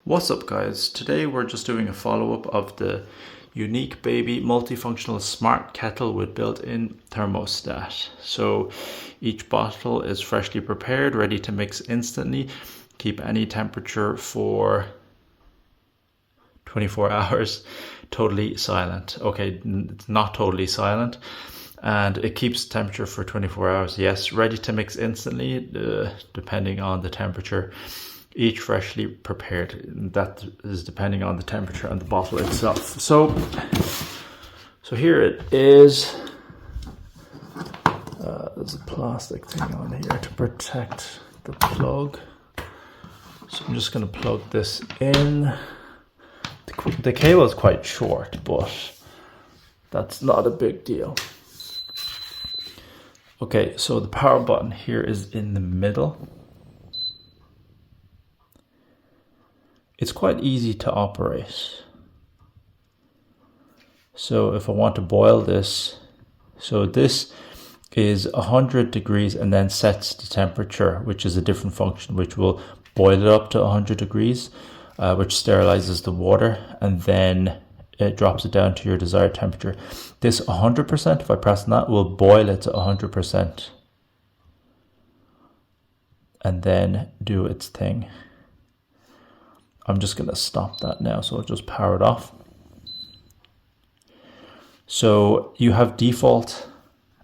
What's up guys? Today we're just doing a follow-up of the Unique Baby multifunctional smart kettle with built-in thermostat. So each bottle is freshly prepared, ready to mix instantly. Keep any temperature for 24 hours. Totally silent. Okay, it's not totally silent. And it keeps temperature for 24 hours. Yes, ready to mix instantly, depending on the temperature. Each freshly prepared. That is depending on the temperature and the bottle itself. So here it is. There's a plastic thing on here to protect the plug. So I'm just going to plug this in. The cable is quite short, but that's not a big deal. Okay, so the power button here is in the middle. It's quite easy to operate. So if I want to boil this, so this is 100 degrees and then sets the temperature, which is a different function, which will boil it up to 100 degrees, which sterilizes the water, and then it drops it down to your desired temperature. This 100%, if I press on that, will boil it to 100% and then do its thing. I'm just going to stop that now, so I'll just power it off. So you have default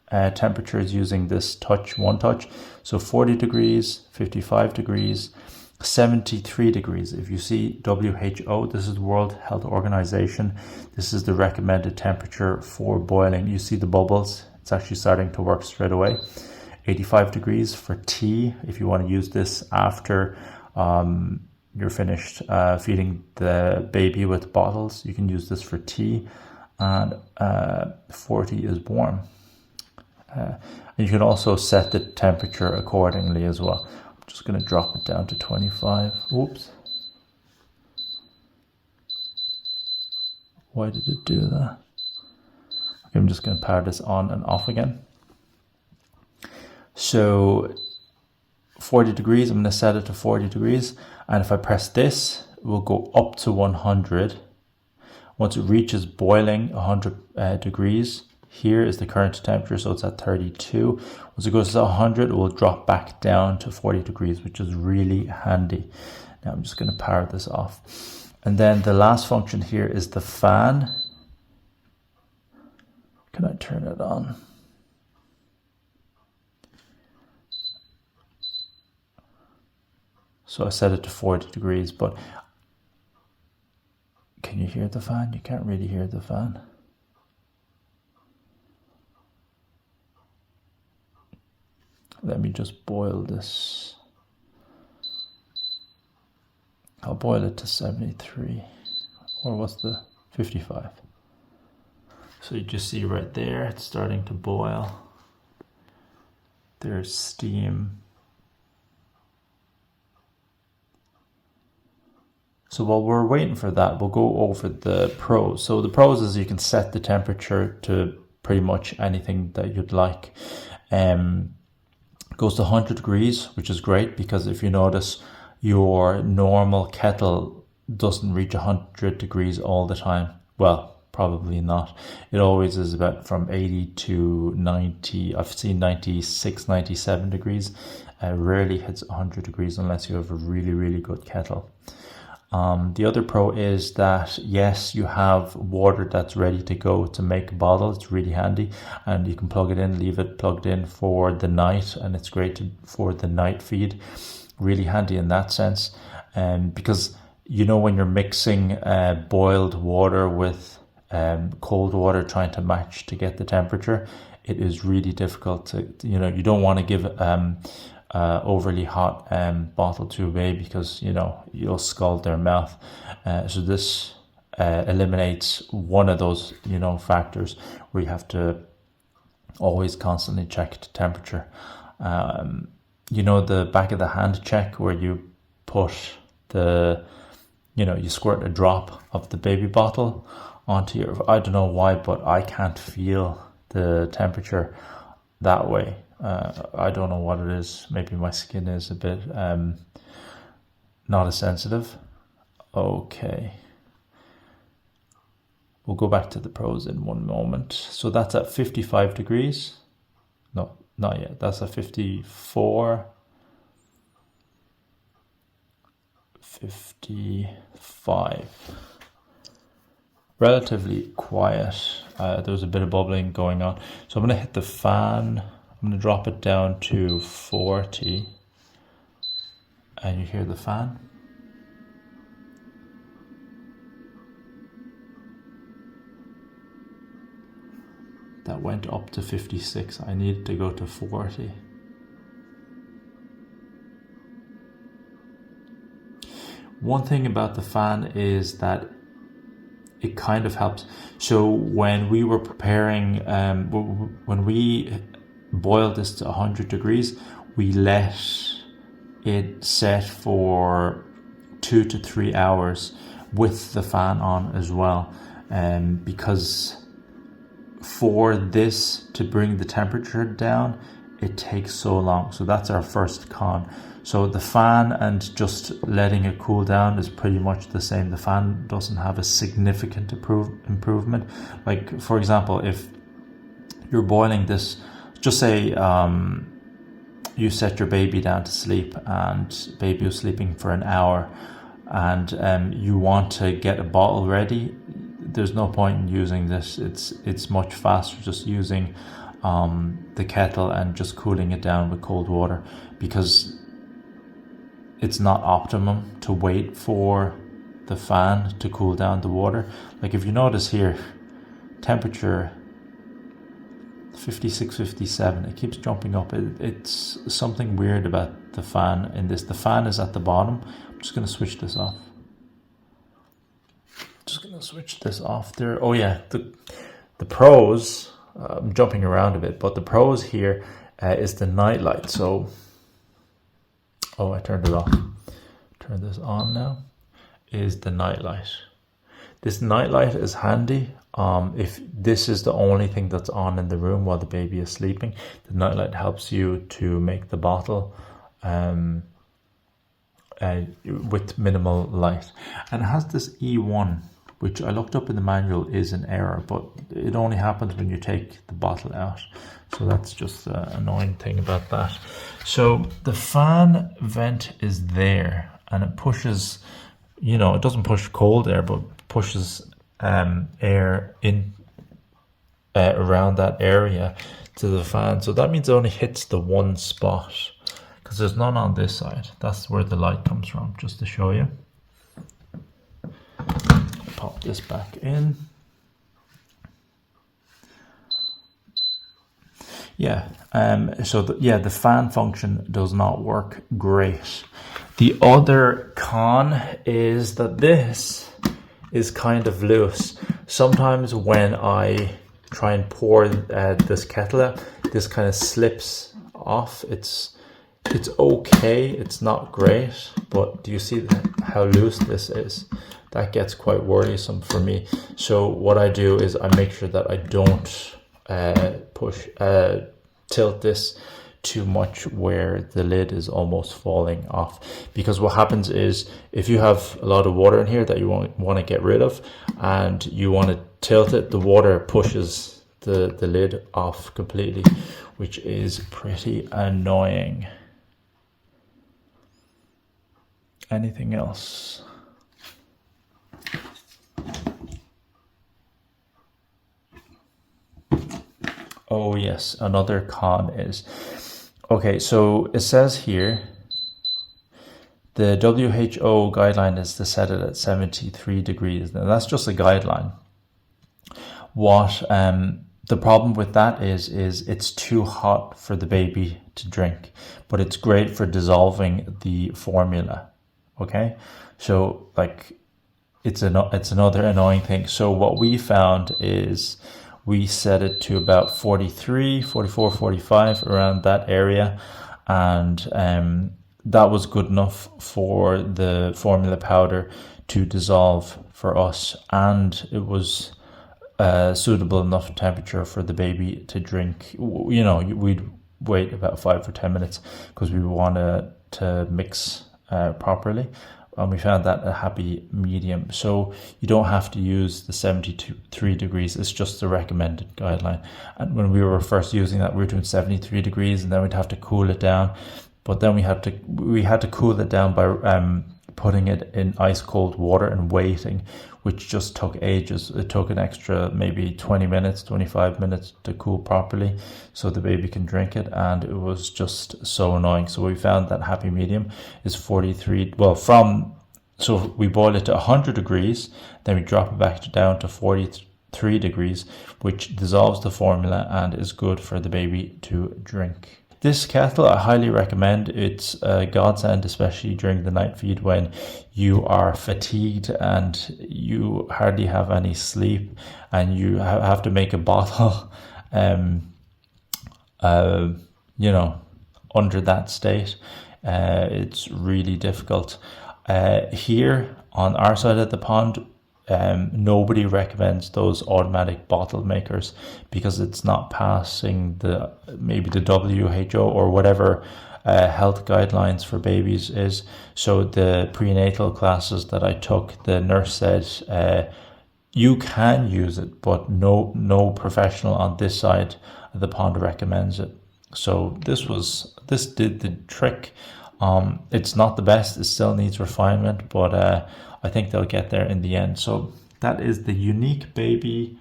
temperatures using this one touch. So 40 degrees, 55 degrees, 73 degrees. If you see WHO, this is the World Health Organization. This is the recommended temperature for boiling. You see the bubbles. It's actually starting to work straight away. 85 degrees for tea. If you want to use this after you're finished feeding the baby with bottles, you can use this for tea. And 40 is warm. And you can also set the temperature accordingly as well. I'm just going to drop it down to 25. Oops. Why did it do that? Okay, I'm just going to power this on and off again. So 40 degrees, I'm going to set it to 40 degrees. And if I press this, it will go up to 100. Once it reaches boiling 100 degrees, here is the current temperature, so it's at 32. Once it goes to 100, it will drop back down to 40 degrees, which is really handy. Now I'm just going to power this off. And then the last function here is the fan. Can I turn it on? So I set it to 40 degrees, but can you hear the fan? You can't really hear the fan. Let me just boil this. I'll boil it to 73, or what's the 55? So you just see right there, it's starting to boil. There's steam. So while we're waiting for that, we'll go over the pros. So the pros is you can set the temperature to pretty much anything that you'd like. It goes to 100 degrees, which is great because if you notice, your normal kettle doesn't reach 100 degrees all the time. Well, probably not. It always is about from 80 to 90. I've seen 96, 97 degrees. Rarely hits 100 degrees unless you have a really, really good kettle. The other pro is that, yes, you have water that's ready to go to make a bottle. It's really handy, and you can plug it in, leave it plugged in for the night, and it's great for the night feed. Really handy in that sense. Because, you know, when you're mixing boiled water with cold water, trying to match to get the temperature, it is really difficult to, you know, you don't want to give overly hot bottle to a baby because, you know, you'll scald their mouth. So this eliminates one of those, you know, factors where you have to always constantly check the temperature. You know, the back of the hand check where you put the, you know, you squirt a drop of the baby bottle onto your, I don't know why, but I can't feel the temperature that way. I don't know what it is. Maybe my skin is a bit not as sensitive. Okay. We'll go back to the pros in one moment. So that's at 55 degrees. No, not yet. That's at 54. 55. Relatively quiet. There's a bit of bubbling going on. So I'm going to hit the fan. I'm going to drop it down to 40. And you hear the fan. That went up to 56. I need to go to 40. One thing about the fan is that it kind of helps. So when we were preparing, when we boiled this to 100 degrees, we let it set for 2 to 3 hours with the fan on as well. Because for this to bring the temperature down, it takes so long. So that's our first con. So the fan and just letting it cool down is pretty much the same. The fan doesn't have a significant improvement. Like, for example, if you're boiling this, just say you set your baby down to sleep and baby was sleeping for an hour, and you want to get a bottle ready, there's no point in using this. It's much faster just using the kettle and just cooling it down with cold water, because it's not optimum to wait for the fan to cool down the water. Like if you notice here, temperature 56, 57, it keeps jumping up. It's something weird about the fan in this. The fan is at the bottom. I'm just going to switch this off. There. Oh yeah, the pros, I'm jumping around a bit, but the pros here is the night light. So, I turned it off. Turn this on now. Is the night light. This night light is handy. If this is the only thing that's on in the room while the baby is sleeping, the night light helps you to make the bottle with minimal light. And it has this E1, which I looked up in the manual is an error, but it only happens when you take the bottle out. So that's just an annoying thing about that. So the fan vent is there, and it pushes, it doesn't push cold air, but pushes air in around that area to the fan. So that means it only hits the one spot, because there's none on this side. That's where the light comes from, just to show you. Pop this back in. Yeah, the fan function does not work great. The other con is that this is kind of loose. Sometimes when I try and pour this kettle out, this kind of slips off. It's okay, it's not great, but do you see how loose this is? That gets quite worrisome for me. So what I do is I make sure that I don't tilt this too much where the lid is almost falling off, because what happens is if you have a lot of water in here that you want to get rid of and you want to tilt it, the water pushes the lid off completely, which is pretty annoying. Anything else? Oh yes, another con is, okay, so it says here, the WHO guideline is to set it at 73 degrees. Now that's just a guideline. What the problem with that is it's too hot for the baby to drink, but it's great for dissolving the formula. Okay, so like it's another annoying thing. So what we found is we set it to about 43, 44, 45, around that area, and that was good enough for the formula powder to dissolve for us, and it was suitable enough temperature for the baby to drink. We'd wait about 5 or 10 minutes because we wanted to mix properly, and we found that a happy medium. So you don't have to use the 73 degrees. It's just the recommended guideline. And when we were first using that, we were doing 73 degrees, and then we'd have to cool it down. But then we had to cool it down by putting it in ice cold water and waiting, which just took ages. It took an extra maybe 20 minutes, 25 minutes to cool properly so the baby can drink it, and it was just so annoying. So we found that happy medium is 43, so we boil it to 100 degrees, then we drop it back down to 43 degrees, which dissolves the formula and is good for the baby to drink. This kettle I highly recommend. It's a godsend, especially during the night feed when you are fatigued and you hardly have any sleep and you have to make a bottle, under that state. It's really difficult. Here on our side of the pond, nobody recommends those automatic bottle makers because it's not passing maybe the WHO or whatever health guidelines for babies is. So the prenatal classes that I took, the nurse said you can use it, but no professional on this side of the pond recommends it. So this did the trick. It's not the best, it still needs refinement, but I think they'll get there in the end. So that is the Unique Baby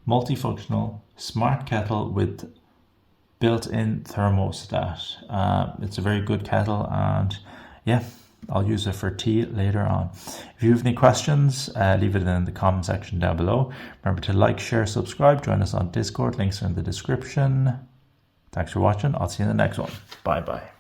multifunctional smart kettle with built-in thermostat. It's a very good kettle, and yeah, I'll use it for tea later on. If you have any questions, leave it in the comment section down below. Remember to like, share, subscribe, join us on Discord, links are in the description. Thanks for watching. I'll see you in the next one. Bye bye.